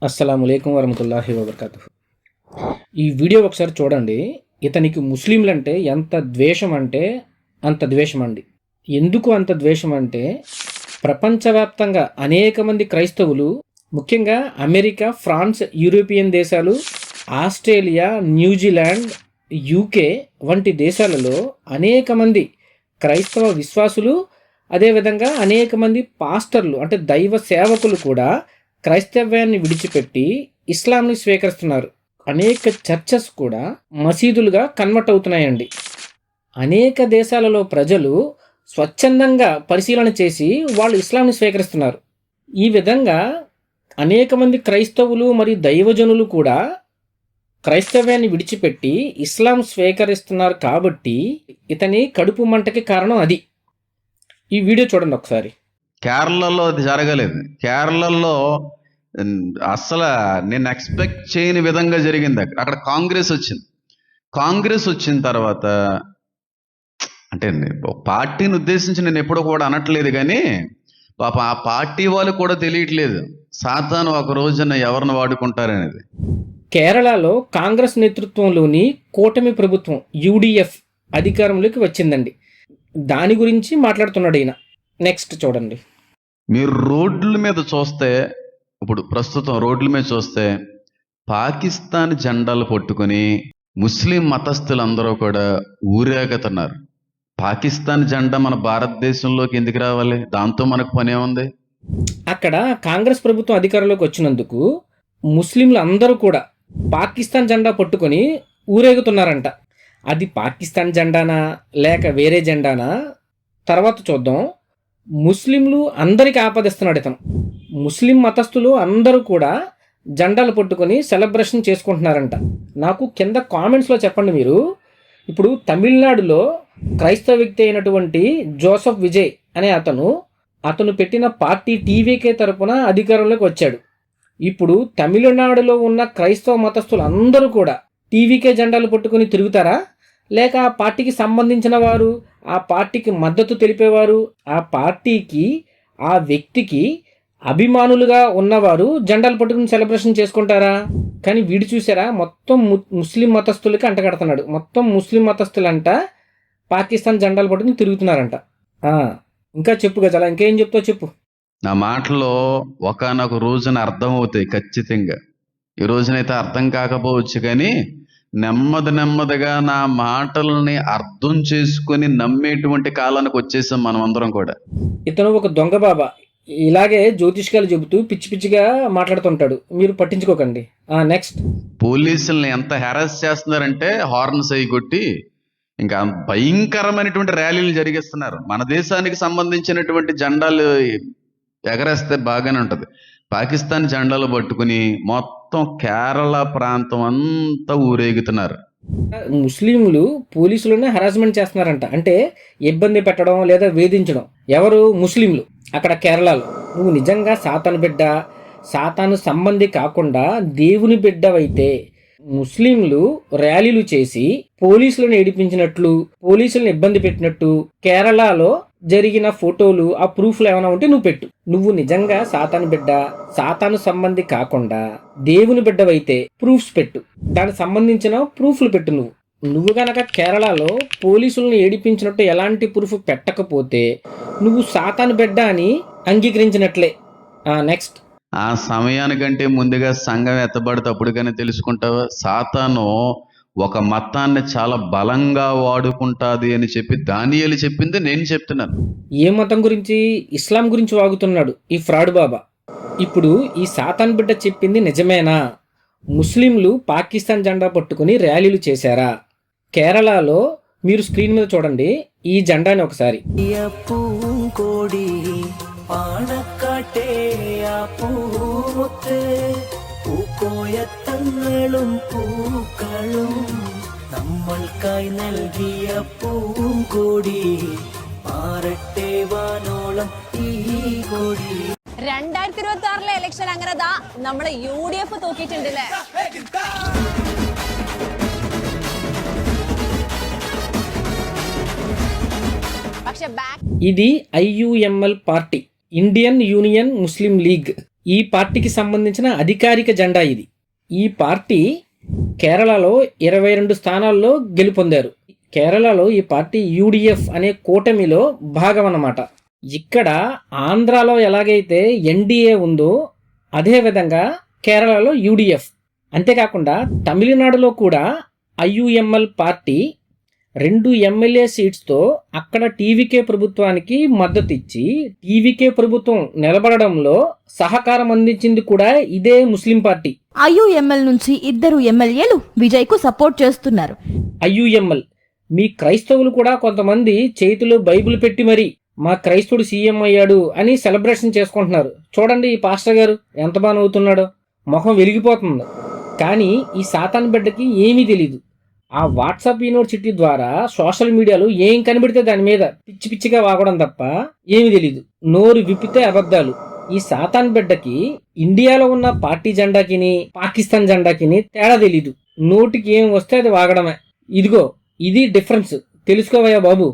అస్సలాముఅలైకుం వరహమతుల్లాహి వబర్కాతుహు. ఈ వీడియో ఒకసారి చూడండి. ఇతనికి ముస్లింలంటే ఎంత ద్వేషం అంటే అంత ద్వేషం అండి. ఎందుకు అంత ద్వేషం అంటే ప్రపంచవ్యాప్తంగా అనేక మంది క్రైస్తవులు, ముఖ్యంగా అమెరికా, ఫ్రాన్స్, యూరోపియన్ దేశాలు, ఆస్ట్రేలియా, న్యూజిలాండ్, యూకే వంటి దేశాలలో అనేక మంది క్రైస్తవ విశ్వాసులు, అదేవిధంగా అనేక మంది పాస్టర్లు అంటే దైవ సేవకులు కూడా క్రైస్తవ్యాన్ని విడిచిపెట్టి ఇస్లాంని స్వీకరిస్తున్నారు. అనేక చర్చెస్ కూడా మసీదులుగా కన్వర్ట్ అవుతున్నాయండి. అనేక దేశాలలో ప్రజలు స్వచ్ఛందంగా పరిశీలన చేసి వాళ్ళు ఇస్లాంని స్వీకరిస్తున్నారు. ఈ విధంగా అనేక మంది క్రైస్తవులు మరియు దైవజనులు కూడా క్రైస్తవ్యాన్ని విడిచిపెట్టి ఇస్లాం స్వీకరిస్తున్నారు. కాబట్టి ఇతని కడుపు మంటకి కారణం అది. ఈ వీడియో చూడండి ఒకసారి. కేరళలో అది జరగలేదు. కేరళలో అసలు నేను ఎక్స్పెక్ట్ చేయని విధంగా జరిగింది. అక్కడ కాంగ్రెస్ వచ్చింది. కాంగ్రెస్ వచ్చిన తర్వాత అంటే పార్టీని ఉద్దేశించి నేను ఎప్పుడూ కూడా అనట్లేదు, కానీ పాప ఆ పార్టీ వాళ్ళు కూడా తెలియట్లేదు సాతాను ఒక రోజున ఎవరిని వాడుకుంటారనేది. కేరళలో కాంగ్రెస్ నేతృత్వంలోని కూటమి ప్రభుత్వం యూడిఎఫ్ అధికారంలోకి వచ్చిందండి. దాని గురించి మాట్లాడుతున్నాడు ఈయన. నెక్స్ట్ చూడండి. మీరు రోడ్ల మీద చూస్తే, ఇప్పుడు ప్రస్తుతం రోడ్ల మీద చూస్తే పాకిస్తాన్ జెండాలు పట్టుకొని ముస్లిం మతస్థులందరూ కూడా ఊరేగుతున్నారు. పాకిస్తాన్ జెండా మన భారతదేశంలోకి ఎందుకు రావాలి? దాంతో మనకు పని ఏముంది? అక్కడ కాంగ్రెస్ ప్రభుత్వం అధికారంలోకి వచ్చినందుకు ముస్లింలు అందరూ కూడా పాకిస్తాన్ జెండా పట్టుకొని ఊరేగుతున్నారంట. అది పాకిస్తాన్ జెండానా లేక వేరే జెండానా తర్వాత చూద్దాం. ముస్లింలు అందరికీ ఆపదిస్తున్నాడు ఇతను. ముస్లిం మతస్థులు అందరూ కూడా జెండాలు పట్టుకొని సెలబ్రేషన్ చేసుకుంటున్నారంట. నాకు కింద కామెంట్స్లో చెప్పండి మీరు. ఇప్పుడు తమిళనాడులో క్రైస్తవ వ్యక్తి అయినటువంటి జోసెఫ్ విజయ్ అనే అతను పెట్టిన పార్టీ టీవీకే తరపున అధికారంలోకి వచ్చాడు. ఇప్పుడు తమిళనాడులో ఉన్న క్రైస్తవ మతస్థులు అందరూ కూడా టీవీకే జెండాలు పట్టుకొని తిరుగుతారా? లేక ఆ పార్టీకి సంబంధించిన వారు, ఆ పార్టీకి మద్దతు తెలిపేవారు, ఆ పార్టీకి ఆ వ్యక్తికి అభిమానులుగా ఉన్నవారు జెండాలు పట్టుకుని సెలబ్రేషన్ చేసుకుంటారా? కానీ వీడు చూసారా, మొత్తం ముస్లిం మతస్థులకి అంటగడుతున్నాడు. మొత్తం ముస్లిం మతస్థులంట పాకిస్తాన్ జెండాలు పట్టుకుని తిరుగుతున్నారంట. ఇంకా చెప్పు గజాల, ఇంకేం చెప్తావు చెప్పు. నా మాటలో ఒకనొక రోజున అర్థమవుతాయి ఖచ్చితంగా. ఈ రోజునైతే అర్థం కాకపోవచ్చు, కానీ నెమ్మదిగా నా మాటలని అర్థం చేసుకుని నమ్మేటువంటి కాలానికి వచ్చేసాం మనం అందరం కూడా. ఇతను ఒక దొంగ బాబా, ఇలాగే జ్యోతిష్కాలు చెబుతూ పిచ్చి పిచ్చిగా మాట్లాడుతుంటాడు. మీరు పట్టించుకోకండి. నెక్స్ట్. పోలీసుల్ని ఎంత హెరాస్ చేస్తున్నారంటే హార్న్స్ అయి కొట్టి ఇంకా భయంకరమైనటువంటి ర్యాలీలు జరిగిస్తున్నారు. మన దేశానికి సంబంధించినటువంటి జెండాలు ఎగరేస్తే బాగానే ఉంటుంది. పాకిస్తాన్ జెండాలు పట్టుకుని మొత్తం కేరళ ప్రాంతం అంతా ఊరేగుతున్నారు. ముస్లింలు పోలీసులనే హరాస్మెంట్ చేస్తున్నారంట. అంటే ఇబ్బంది పెట్టడం లేదా వేధించడం. ఎవరు? ముస్లింలు. అక్కడ కేరళలో. నువ్వు నిజంగా సాతాను బిడ్డ, సాతాను సంబంధి కాకుండా దేవుని బిడ్డవైతే ముస్లింలు ర్యాలీలు చేసి పోలీసులను ఏడిపించినట్లు, పోలీసులను ఇబ్బంది పెట్టినట్టు కేరళలో జరిగిన ఫోటోలు, ఆ ప్రూఫ్లు ఏమైనా ఉంటే నువ్వు పెట్టు. నువ్వు నిజంగా సాతాను బిడ్డ, సాతాను సంబంధి కాకుండా దేవుని బిడ్డవైతే ప్రూఫ్స్ పెట్టు. దానికి సంబంధించిన ప్రూఫ్లు పెట్టు. నువ్వు గనక కేరళలో పోలీసులను ఏడిపించినట్టు ఎలాంటి ప్రూఫ్ పెట్టకపోతే నువ్వు సాతాను బిడ్డ అని అంగీకరించినట్లే. నెక్స్ట్. ఆ సమయానికంటే ముందుగా సంఘం ఎత్తబడితే అప్పటికైనా తెలుసుకుంటావా? సాతాను ఒక మతాన్ని చాలా బలంగా వాడుకుంటాది అని చెప్పి దానియేలు చెప్పింది నేను చెప్తున్నాను. ఏ మతం గురించి? ఇస్లాం గురించి వాగుతున్నాడు ఈ ఫ్రాడ్ బాబా. ఇప్పుడు ఈ సాతాన్ బిడ్డ చెప్పింది నిజమేనా? ముస్లింలు పాకిస్తాన్ జెండా పట్టుకుని ర్యాలీలు చేశారా? కేరళలో మీరు స్క్రీన్ మీద చూడండి ఈ జెండాని ఒకసారి. പൂക്കോയത്തങ്ങളും പൂക്കളും നമ്മൾക്കായി നൽകിയ പൂങ്കോടി മാറട്ടെ വാനോളം ഈ കൊടി. 2026 ഇലക്ഷൻ അങ്ങനെ നമ്മളെ UDF തോക്കിയിട്ടുണ്ടല്ലേ? ఇది IUML పార్టీ, ఇండియన్ యూనియన్ ముస్లిం లీగ్. ఈ పార్టీకి సంబంధించిన అధికారిక జెండా ఇది. ఈ పార్టీ కేరళలో 22 స్థానాల్లో గెలుపొందారు. కేరళలో ఈ పార్టీ యూడిఎఫ్ అనే కూటమిలో భాగం అన్నమాట. ఇక్కడ ఆంధ్రాలో ఎలాగైతే ఎన్డీఏ ఉందో అదేవిధంగా కేరళలో యూడిఎఫ్. అంతేకాకుండా తమిళనాడులో కూడా ఐయుఎంఎల్ పార్టీ 2 ఎమ్మెల్యే సీట్స్తో అక్కడ టీవీకే ప్రభుత్వానికి మద్దతు ఇచ్చి టీవీకే ప్రభుత్వం నిలబడడంలో సహకారం అందించింది కూడా ఇదే ముస్లిం పార్టీ. ఐయుఎంఎల్ నుంచి 2 ఎమ్మెల్యేలు విజయ్ కు సపోర్ట్ చేస్తున్నారు. ఐయుఎంఎల్ మీ క్రైస్తవులు కూడా కొంతమంది చేతిలో బైబిల్ పెట్టి మరి మా క్రైస్తవుడు సీఎం అయ్యాడు అని సెలబ్రేషన్ చేసుకుంటున్నారు. చూడండి ఈ పాస్టర్ గారు ఎంత బాగా నవ్వుతున్నాడో, మొహం వెలిగిపోతుంది. కానీ ఈ సాతాన్ బిడ్డకి ఏమీ తెలీదు. ఆ వాట్సాప్ యూనివర్సిటీ ద్వారా సోషల్ మీడియాలో ఏం కనిపెడితే దాని మీద పిచ్చి పిచ్చిగా వాగడం తప్ప ఏమీ తెలీదు. నోరు విప్పితే అబద్ధాలు. ఈ సాతాన్ బిడ్డకి ఇండియాలో ఉన్న పార్టీ జెండాకిని పాకిస్తాన్ జెండాకిని తేడా తెలీదు. నోటికి ఏం వస్తే అది వాగడమే. ఇదిగో ఇది డిఫరెన్స్, తెలుసుకోవయ్యా బాబు.